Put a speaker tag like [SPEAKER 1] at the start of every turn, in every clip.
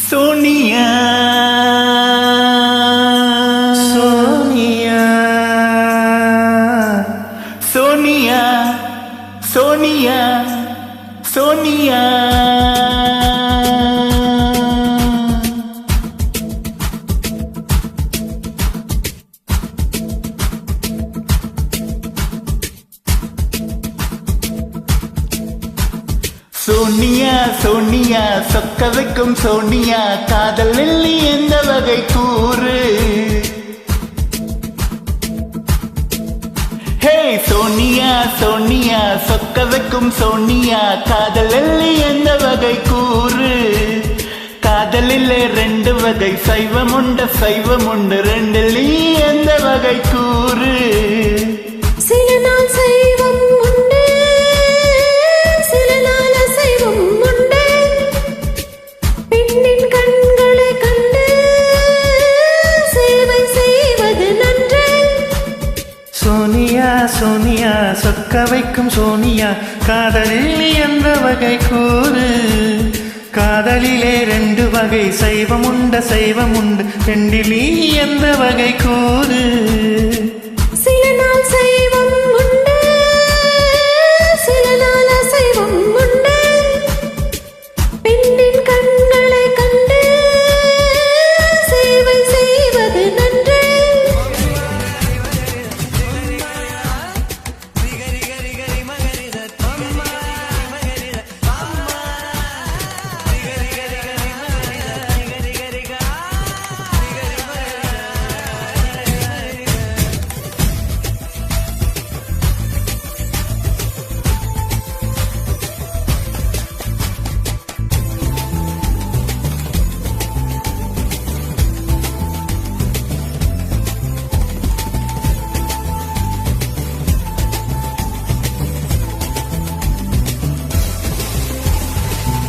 [SPEAKER 1] சோனியா
[SPEAKER 2] சோனியா
[SPEAKER 1] சோனியா சோனியா சோனியா சோனியா சோனியா சொக்க வைக்கும் சோனியா காதல் வெள்ளி எந்த வகை கூறு. ஹே சோனியா சோனியா சொக்க வைக்கும் சோனியா காதல் வெள்ளி எந்த வகை கூறு. காதலிலே ரெண்டு வகை சைவம் உண்டு ரெண்டில் எந்த வகை கூறு.
[SPEAKER 3] சில நாள் சைவம் உண்டு சில நாள் அசைவம் உண்டு பெண்ணின் கண்களை கண்டு சேவை செய்வது நன்று.
[SPEAKER 2] சோனியா சோனியா சொக்க வைக்கும் சோனியா காதலில் எந்த வகை கூறு. காதலிலே ரெண்டு வகை சைவம் உண்டு ரெண்டில் எந்த வகை கூறு.
[SPEAKER 3] சில நாள் சைவம் உண்டு சில நாள் அசைவம் உண்டு பெண்ணின் கண்களை கண்டு சேவை செய்வது நன்று.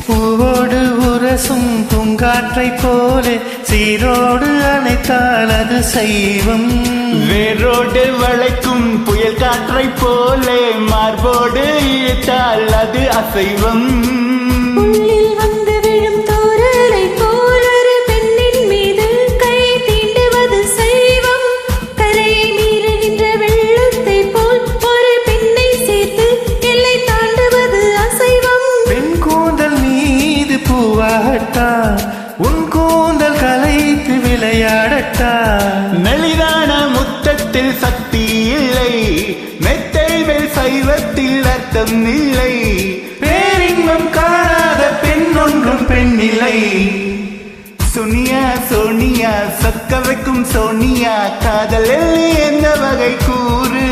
[SPEAKER 2] பூவோடு உரசும் பூங்காற்றை போல சீரோடு அணைத்தால் அது சைவம்.
[SPEAKER 1] வேரோடு வளைக்கும் புயல் காற்றை போலே மார்போடு இழுத்தால் அது அசைவம்.
[SPEAKER 3] உள்ளில் வந்து விழும் தோரலை போல் ஒரு பெண்ணின் மீது கை தீண்டுவது சைவம். கரையை மீறுகின்ற வெள்ளத்தை போல் ஒரு பெண்ணை சேர்த்து எல்லை தாண்டுவது அசைவம்.
[SPEAKER 2] பெண் கூந்தல் மீது பூவாகட்டா உன் கூந்தல் கலைத்து விளையாடட்டா.
[SPEAKER 1] மெலிதான முத்தத்தில் சக்தி இல்லை மெத்தை மேல் சைவத்தில் அர்த்தம் இல்லை.
[SPEAKER 2] பேரின்பம் காணாத பெண் ஒன்றும் பெண்ணில்லை.
[SPEAKER 1] சோனியா சோனியா சொக்க வைக்கும் சோனியா காதல் எந்த வகை கூறு.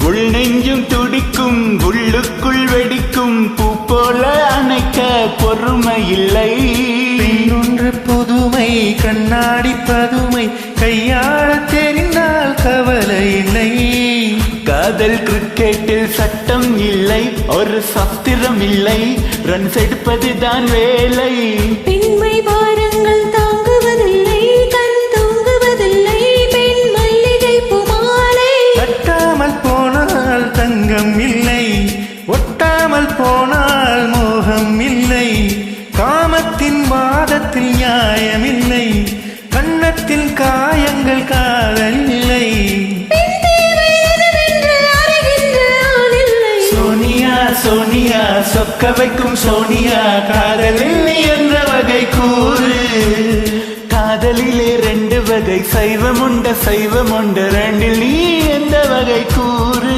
[SPEAKER 1] உள் நெஞ்சும் துடிக்கும் உள்ளுக்குள் வெடிக்கும் பூ போல அணைக்க பொறுமை இல்லை.
[SPEAKER 2] பெண்ணொன்று புதுமை கண்ணாடி பதுமை கையாள தெரிந்தால் கவலை இல்லை.
[SPEAKER 1] காதல் கிரிக்கெட்டில் சட்டம் இல்லை ஒரு சஸ்திரம் இல்லை ரன்ஸ் எடுப்பதுதான் வேலை.
[SPEAKER 3] பெண்மை பாரங்கள் தாங்குவதில்லை கண் தூங்குவதில்லை பெண் மல்லிகை பூமாலை.
[SPEAKER 2] கட்டாமல் போனால் தங்கம் இல்லை ஒட்டாமல் போனால் மோகம் இல்லை. காமத்தின் வாதத்தில் நியாயமில்லை கண்ணத்தில் காயங்கள் காதல் இல்லை.
[SPEAKER 1] சோனியா சோனியா சொக்க வைக்கும் சோனியா காதலில் என்ற வகை கூறு. காதலிலே ரெண்டு வகை சைவம் உண்டு ரெண்டில் எந்த வகை கூறு.